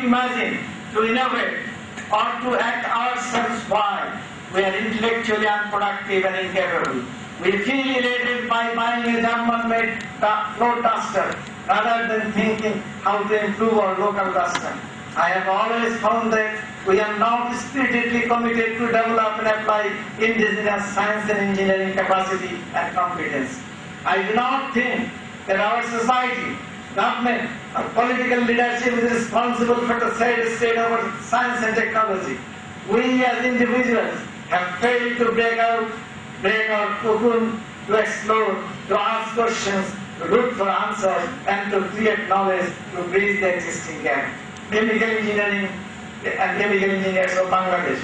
imagine to innovate or to act ourselves while we are intellectually unproductive and incapable. We feel elated by buying a German-made floor duster rather than thinking how to improve our local duster. I have always found that we are not spiritedly committed to develop and apply indigenous science and engineering capacity and competence. I do not think that our society, government, or political leadership is responsible for the sad state of our science and technology. We as individuals have failed to break our cocoon, to explore, to ask questions, to look for answers, and to create knowledge to bridge the existing gap. Chemical engineering and chemical engineers of Bangladesh.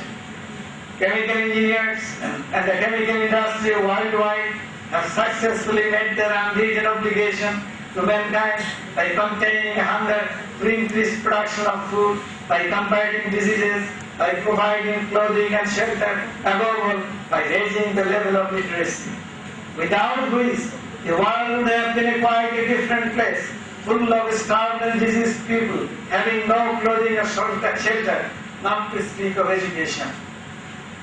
Chemical engineers and the chemical industry worldwide have successfully met their unwritten obligation to mankind by containing hunger, to increase production of food, by combating diseases, by providing clothing and shelter, above all, by raising the level of literacy. Without which, the world would have been quite a different place, full of starved and diseased people, having no clothing or shelter, not to speak of education.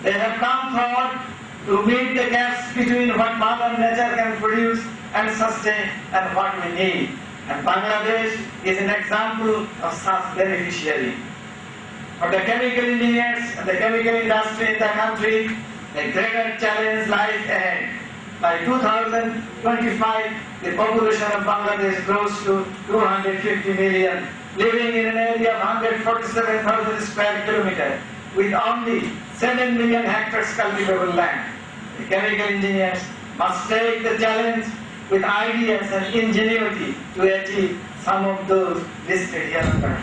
They have come forward to meet the gaps between what Mother Nature can produce and sustain and what we need. And Bangladesh is an example of such beneficiary. For the chemical engineers and the chemical industry in the country, a greater challenge lies ahead. By 2025, the population of Bangladesh grows to 250 million, living in an area of 147,000 square kilometers, with only 7 million hectares cultivable land. The chemical engineers must take the challenge with ideas and ingenuity to achieve some of those listed here under.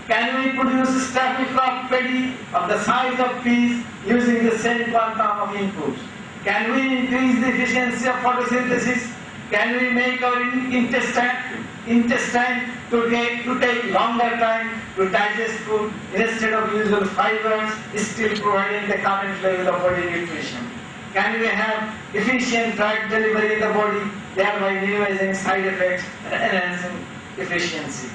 Can we produce staple crop paddy of the size of peas using the same quantum of inputs? Can we increase the efficiency of photosynthesis? Can we make our intestine to take longer time to digest food instead of usual fibers, still providing the current level of body nutrition? Can we have efficient drug delivery in the body, thereby minimizing side effects and enhancing efficiency?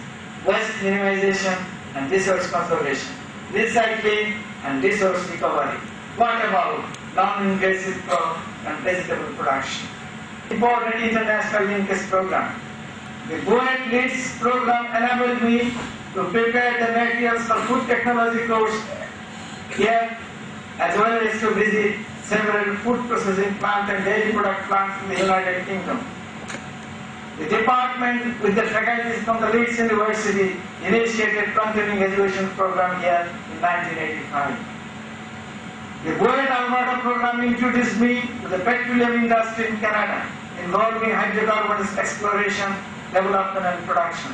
Waste minimization and resource conservation, recycling and resource recovery. What about non-invasive crop and vegetable production? Important international linkage program. The BOET LEADS program enabled me to prepare the materials for food technology course here, as well as to visit several food processing plant and dairy product plants in the United Kingdom. The department, with the faculties from the Leeds University, initiated continuing education program here in 1985. The BOET Alberta program introduced me to the petroleum industry in Canada, involving hydrocarbons exploration, development and production.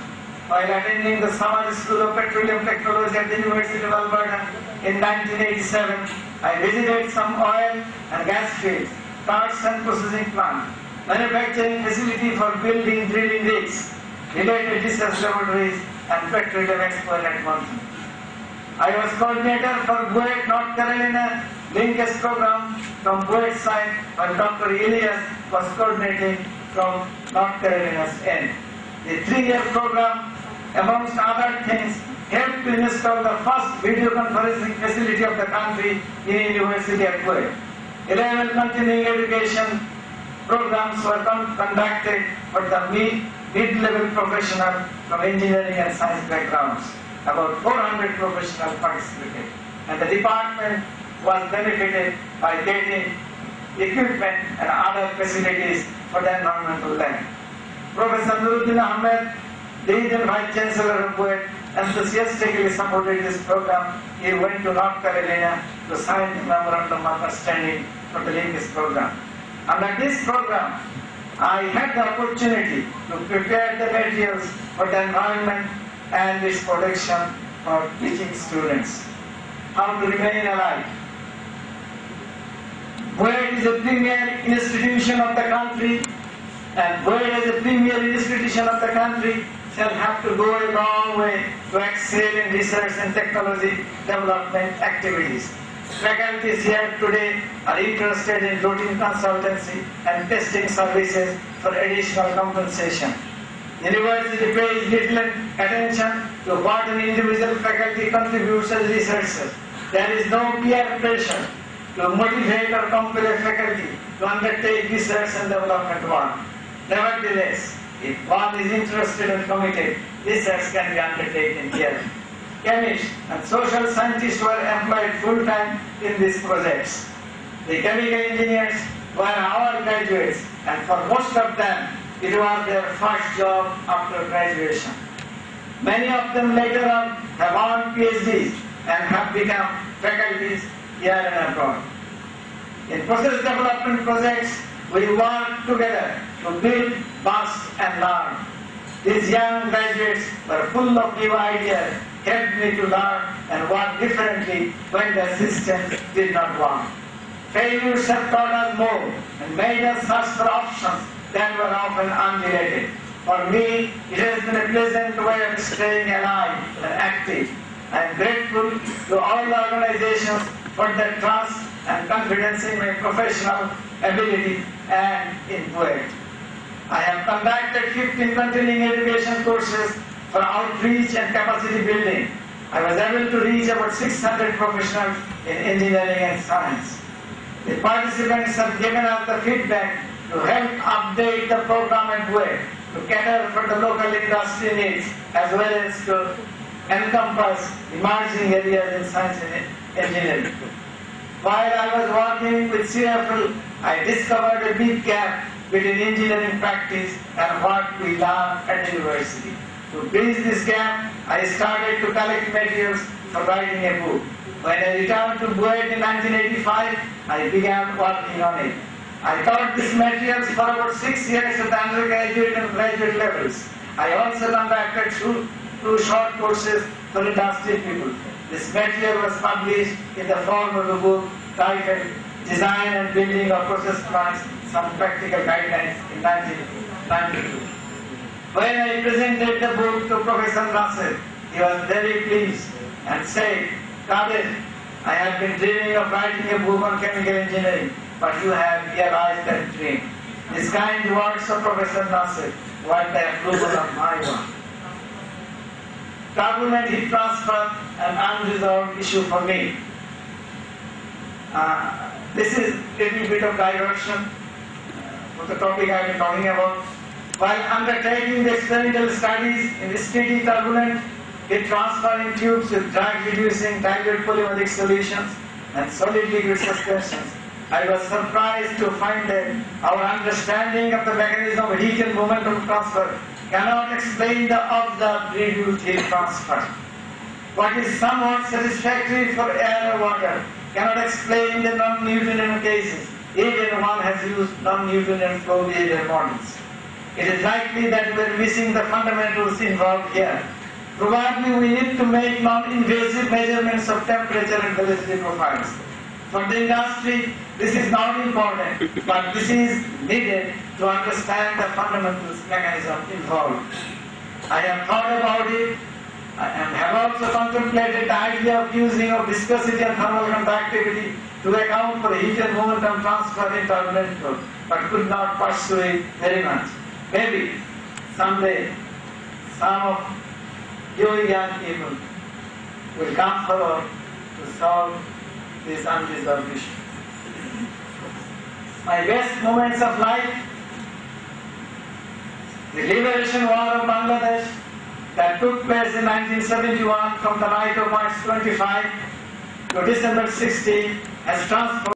While attending the Samaj School of Petroleum Technology at the University of Alberta in 1987, I visited some oil and gas fields, parts and processing plant, manufacturing facility for building drilling rigs, related research laboratories and petroleum expo in Edmonton. I was coordinator for BOET North Carolina linkage program from BOET side, while Dr. Elias was coordinating from North Carolina's end. The 3-year program, amongst other things, helped to install the first video conferencing facility of the country in a university at BOET. 11 continuing education programs were conducted for the mid-level professionals from engineering and science backgrounds. About 400 professionals participated, and the department was benefited by getting equipment and other facilities for the environmental lab. Professor Nuruddin Ahmed, the Indian Vice Chancellor of BOET, enthusiastically supported this program. He went to North Carolina to sign the memorandum of understanding for the linkage program. Under this program, I had the opportunity to prepare the materials for the environment and its protection for teaching students. How to remain alive. BOET is a premier institution of the country, and BOET as a premier institution of the country shall have to go a long way to excel in research and technology development activities. Faculties here today are interested in routine consultancy and testing services for additional compensation. University pays little attention to what an individual faculty contributes as researchers. There is no peer pressure to motivate or compel a faculty to undertake research and development work. Nevertheless, if one is interested and committed, research can be undertaken here. Chemists and social scientists were employed full-time in these projects. The chemical engineers were our graduates, and for most of them, it was their first job after graduation. Many of them later on have earned PhDs and have become faculties here and abroad. In process development projects, we work together to build, bust and learn. These young graduates were full of new ideas, helped me to learn and work differently when the system did not work. Failures have taught us more and made us search for options that were often unrelated. For me, it has been a pleasant way of staying alive and active. I am grateful to all the organizations for their trust and confidence in my professional ability and input. I have conducted 15 continuing education courses for outreach and capacity building. I was able to reach about 600 professionals in engineering and science. The participants have given us the feedback to help update the program and way to cater for the local industry needs as well as to encompass emerging areas in science and engineering. While I was working with CFL, I discovered a big gap between engineering practice and what we learn at the university. To bridge this gap, I started to collect materials for writing a book. When I returned to BUET in 1985, I began working on it. I taught these materials for about 6 years at the undergraduate and graduate levels. I also conducted two short courses for industry people. This material was published in the form of a book titled Design and Building of Process Plants, Some Practical Guidelines in 1992. When I presented the book to Professor Nasser, he was very pleased and said, "Kadir, I have been dreaming of writing a book on chemical engineering, but you have realized that dream." These kind words of Professor Nasser were the approval of my work. Turbulent heat transfer, an unresolved issue for me. This is a little bit of diversion for the topic I have been talking about. While undertaking the experimental studies in steady turbulent heat transfer in tubes with drag-reducing dilute polymeric solutions and solid liquid suspensions, I was surprised to find that our understanding of the mechanism of heat and momentum transfer cannot explain the observed reduced heat transfer. What is somewhat satisfactory for air or water cannot explain the non-Newtonian cases, even one has used non-Newtonian flow behavior models. It is likely that we are missing the fundamentals involved here. Probably we need to make non-invasive measurements of temperature and velocity profiles. For the industry, this is not important, but this is needed to understand the fundamental mechanism involved. I have thought about it and have also contemplated the idea of using of viscosity and thermal conductivity to account for heat and momentum transfer in turbulent flow, but could not pursue it very much. Maybe someday some of you young people will come forward to solve this unresolved issue. My best moments of life: the liberation war of Bangladesh that took place in 1971 from the night of March 25 to December 16 has transformed